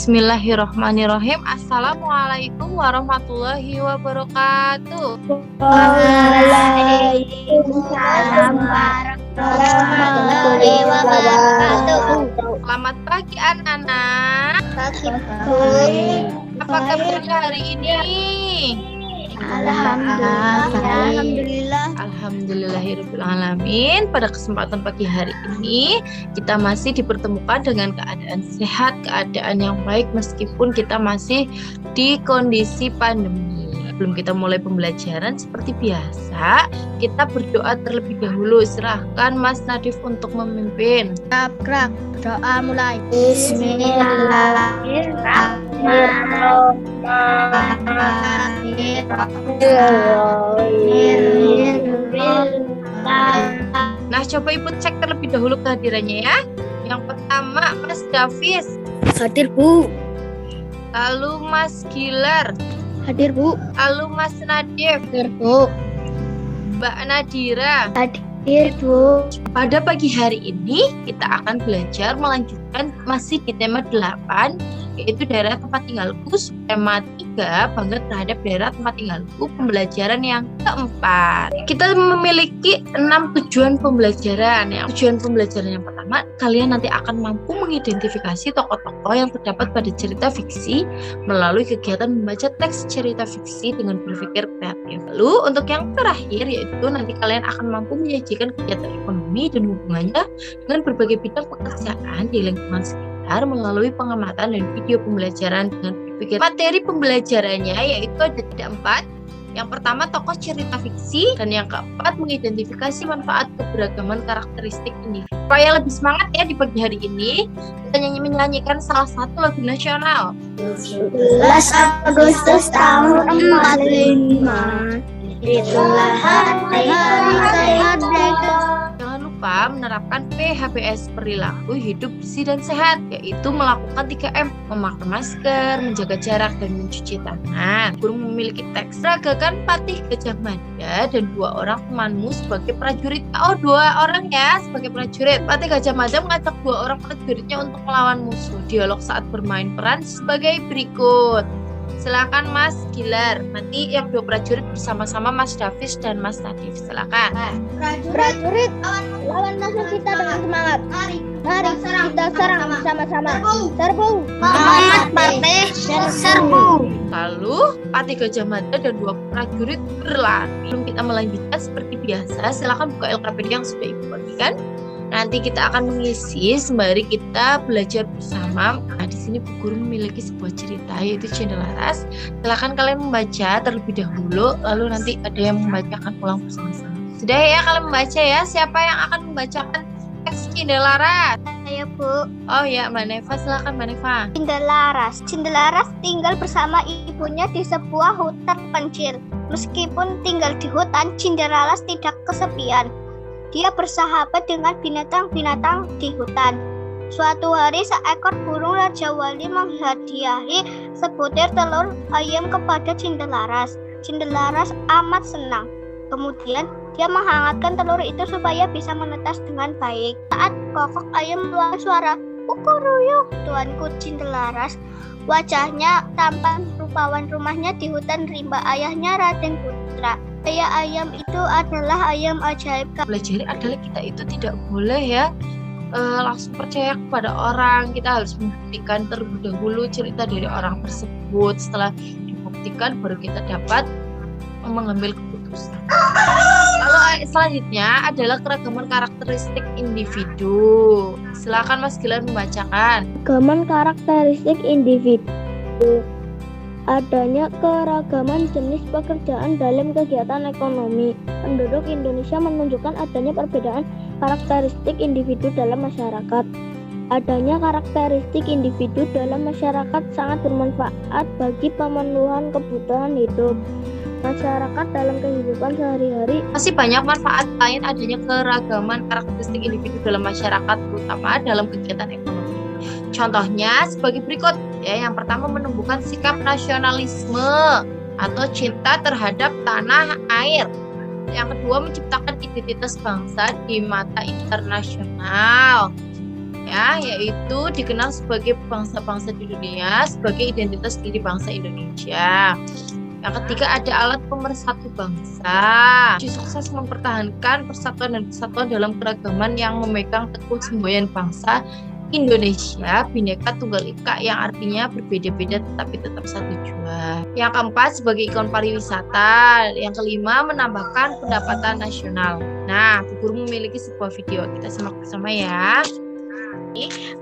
Bismillahirrahmanirrahim. Assalamualaikum warahmatullahi wabarakatuh. Waalaikumsalam warahmatullahi wabarakatuh. Selamat pagi anak-anak. Pagi. Apa kabarnya hari ini? Alhamdulillah. Alhamdulillahirrahmanirrahim. Pada kesempatan pagi hari ini kita masih dipertemukan dengan keadaan sehat, keadaan yang baik meskipun kita masih di kondisi pandemi. Sebelum kita mulai pembelajaran seperti biasa, kita berdoa terlebih dahulu. Silahkan Mas Nadif untuk memimpin. Gerak, doa mulai. Bismillahirrahmanirrahim. Nah, coba Ibu cek terlebih dahulu kehadirannya ya. Yang pertama Mas Davis, Hadir, Bu. lalu Mas Gilar, Hadir, Bu. lalu Mas Nadif, Hadir, Bu. Mbak Nadira. Hadir, Bu. Pada pagi hari ini kita akan belajar melanjutkan masih di tema 8, yaitu daerah tempat tinggalku. Tema 3, bangga terhadap daerah tempat tinggalku, pembelajaran yang keempat. Kita memiliki 6 tujuan pembelajaran. Tujuan pembelajaran yang pertama, kalian nanti akan mampu mengidentifikasi tokoh-tokoh yang terdapat pada cerita fiksi melalui kegiatan membaca teks cerita fiksi dengan berpikir kreatif. Lalu untuk yang terakhir, yaitu nanti kalian akan mampu menyajikan kegiatan ekonomi dan hubungannya dengan berbagai bidang pekerjaan di lingkungan sekitar melalui pengamatan dan video pembelajaran dengan berpikir. Materi pembelajarannya yaitu ada 4. Yang pertama, tokoh cerita fiksi, dan yang keempat, mengidentifikasi manfaat keberagaman karakteristik individu. Supaya lebih semangat ya di pagi hari ini, kita menyanyikan salah satu lagu nasional. 11 Agustus tahun 45. Itulah hari merdeka. Jangan lupa menerapkan PHBS, perilaku hidup bersih dan sehat, yaitu melakukan 3M, memakai masker, menjaga jarak, dan mencuci tangan. Guru memiliki teks, seragakan Patih Gajah Mada dan 2 orang temanmu sebagai prajurit. Oh, 2 orang ya sebagai prajurit. Patih Gajah Mada mengajak 2 orang prajuritnya untuk melawan musuh. Dialog saat bermain peran sebagai berikut. Silakan Mas Gilar. Nanti yang 2 prajurit bersama-sama Mas Davis dan Mas Nadif. Silakan. Prajurit, lawan musuh kita dengan semangat. Mari kita serang bersama-sama. Serbu. Semangat partai, serbu. Lalu Patih Gajah Mada dan 2 prajurit berlari. Sebelum kita melanjutkan seperti biasa, silakan buka LKPD yang sudah Ibu bagikan. Nanti kita akan mengisi sembari kita belajar bersama. Nah, di sini Bu Guru memiliki sebuah cerita yaitu Cendelaras. Silakan kalian membaca terlebih dahulu, lalu nanti ada yang membacakan ulang bersama-sama. Sudah ya kalian membaca ya. Siapa yang akan membacakan teks Cendelaras? Ayo, Bu. Oh ya, Mbak Neva, silakan Mbak Neva. Cendelaras tinggal bersama ibunya di sebuah hutan pencil. Meskipun tinggal di hutan, Cendelaras tidak kesepian. Dia bersahabat dengan binatang-binatang di hutan. Suatu hari seekor burung Raja Wali menghadiahi sebutir telur ayam kepada Cendelaras. Cendelaras amat senang. Kemudian dia menghangatkan telur itu supaya bisa menetas dengan baik. Saat kokok ayam mengeluarkan suara kukuruyuk, tuanku Cendelaras. Wajahnya tampan rupawan, rumahnya di hutan rimba, ayahnya Raden Putra. Ayam itu adalah ayam ajaib. Pelajari adalah kita itu tidak boleh ya langsung percaya kepada orang. Kita harus membuktikan terlebih dahulu cerita dari orang tersebut. Setelah dibuktikan baru kita dapat mengambil keputusan. Lalu selanjutnya adalah keragaman karakteristik individu. Silakan Mas Gilar membacakan. Keragaman karakteristik individu. Adanya keragaman jenis pekerjaan dalam kegiatan ekonomi. Penduduk Indonesia menunjukkan adanya perbedaan karakteristik individu dalam masyarakat. Adanya karakteristik individu dalam masyarakat sangat bermanfaat bagi pemenuhan kebutuhan hidup masyarakat dalam kehidupan sehari-hari. Masih banyak manfaat lain adanya keragaman karakteristik individu dalam masyarakat, terutama dalam kegiatan ekonomi. Contohnya sebagai berikut ya. Yang pertama, menumbuhkan sikap nasionalisme atau cinta terhadap tanah air. Yang kedua, menciptakan identitas bangsa di mata internasional. ya, yaitu dikenal sebagai bangsa-bangsa di dunia, sebagai identitas diri bangsa Indonesia. Yang ketiga ada alat pemersatu bangsa. Sukses mempertahankan persatuan dan kesatuan dalam keragaman yang memegang teguh semboyan bangsa Indonesia Bhinneka Tunggal Ika, yang artinya berbeda-beda tetapi tetap satu jua. Yang keempat sebagai ikon pariwisata. Yang kelima menambahkan pendapatan nasional. Nah, Bu Guru memiliki sebuah video, kita simak bersama ya.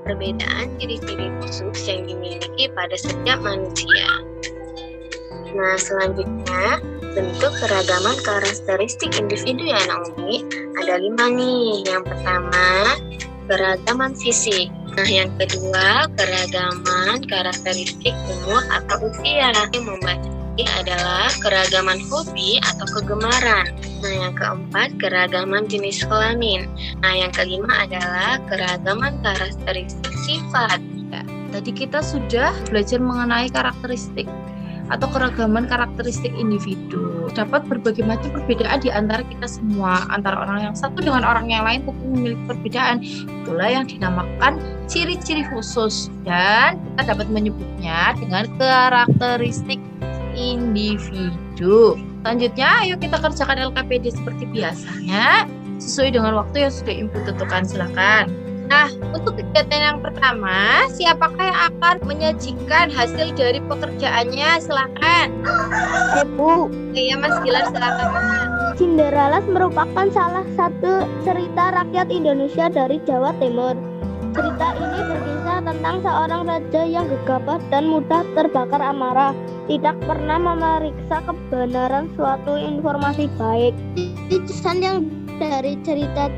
Perbedaan ciri-ciri khusus yang dimiliki pada setiap manusia. Nah, selanjutnya bentuk keragaman karakteristik individu yang unik ada 5 nih. Yang pertama, keragaman fisik. Nah, yang kedua, keragaman karakteristik umur atau usia. Yang membatasi adalah keragaman hobi atau kegemaran. Nah, yang keempat, keragaman jenis kelamin. Nah, yang kelima adalah keragaman karakteristik sifat. Ya, tadi kita sudah belajar mengenai karakteristik atau keragaman karakteristik individu. Dapat berbagai macam perbedaan di antara kita semua, antara orang yang satu dengan orang yang lain tentu memiliki perbedaan. Itulah yang dinamakan ciri-ciri khusus, dan kita dapat menyebutnya dengan karakteristik individu. Selanjutnya, ayo kita kerjakan LKPD seperti biasanya, sesuai dengan waktu yang sudah Ibu tentukan. Silakan. Nah, untuk kegiatan yang pertama, siapakah yang akan menyajikan hasil dari pekerjaannya? Silakan. Ibu, Iya, Mas Gilar, silakan. Cinderella merupakan salah satu cerita rakyat Indonesia dari Jawa Timur. Cerita ini berkisah tentang seorang raja yang gegabah dan mudah terbakar amarah, tidak pernah memeriksa kebenaran suatu informasi baik. Pesan yang dari cerita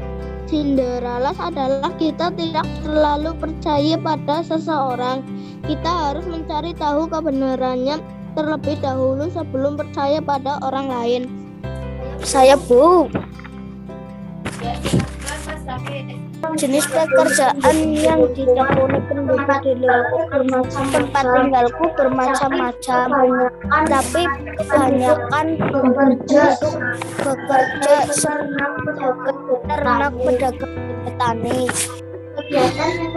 Cinderella adalah kita tidak terlalu percaya pada seseorang. Kita harus mencari tahu kebenarannya terlebih dahulu sebelum percaya pada orang lain. Saya Bu. Jenis pekerjaan yang ditekuni penduduk di lingkup tempat tinggalku bermacam-macam, tapi kebanyakan bekerja sebagai ternak, pedagang, petani.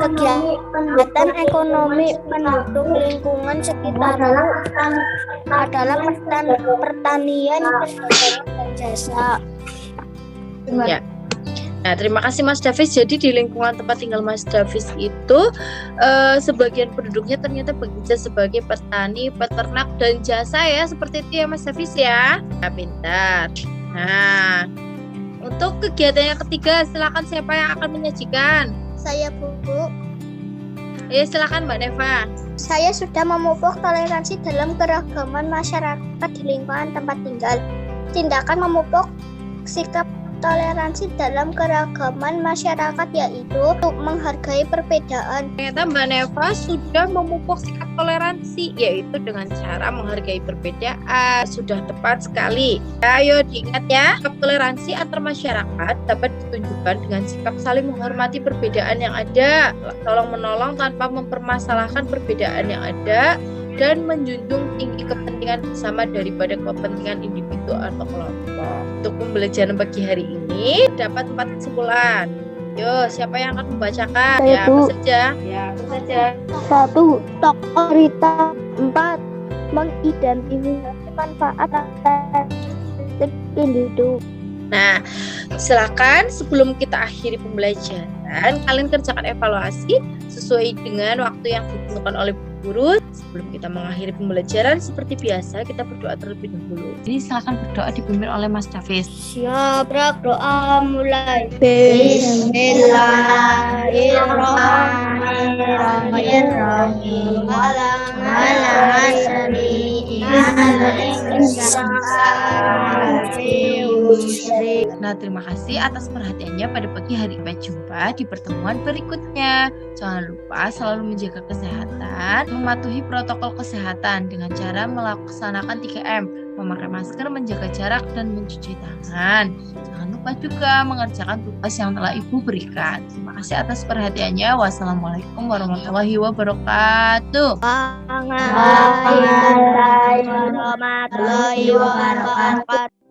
Kegiatan ekonomi penduduk lingkungan sekitarku adalah pertanian dan jasa. Ya. Nah, terima kasih Mas Davis. Jadi di lingkungan tempat tinggal Mas Davis itu sebagian penduduknya ternyata bekerja sebagai petani, peternak, dan jasa ya. Seperti itu ya Mas Davis ya. Nah, pintar. Nah, untuk kegiatan yang ketiga, silakan siapa yang akan menyajikan? Saya Bu. Silakan Mbak Neva. Saya sudah memupuk toleransi dalam keragaman masyarakat di lingkungan tempat tinggal. Tindakan memupuk sikap toleransi dalam keragaman masyarakat yaitu menghargai perbedaan. Ternyata Mbak Neva sudah memupuk sikap toleransi, yaitu dengan cara menghargai perbedaan. Sudah tepat sekali. Ayo diingat ya, sikap toleransi antar masyarakat dapat ditunjukkan dengan sikap saling menghormati perbedaan yang ada, tolong menolong tanpa mempermasalahkan perbedaan yang ada, dan menjunjung tinggi kepentingan bersama daripada kepentingan individu atau kelompok. Untuk pembelajaran pagi hari ini dapat 4 kesimpulan. Yo, siapa yang akan membacakan? Saya, Apa Bu. saja? Ya, apa saja? 1. Tokoh cerita. 4. Mengidentifikasi manfaat karakteristik individu. Nah, silakan sebelum kita akhiri pembelajaran, kalian kerjakan evaluasi sesuai dengan waktu yang ditentukan oleh guru. Sebelum kita mengakhiri pembelajaran, seperti biasa kita berdoa terlebih dahulu. Jadi silakan berdoa dipimpin oleh Mas Davis. Siap, doa mulai. Bismillahirrahmanirrahim. Nah, terima kasih atas perhatiannya pada pagi hari. Sampai jumpa di pertemuan berikutnya. Jangan lupa selalu menjaga kesehatan, mematuhi protokol kesehatan dengan cara melaksanakan 3M, memakai masker, menjaga jarak, dan mencuci tangan. Jangan lupa juga mengerjakan tugas yang telah Ibu berikan. Terima kasih atas perhatiannya. Wassalamualaikum warahmatullahi wabarakatuh. Waalaikumsalam warahmatullahi wabarakatuh.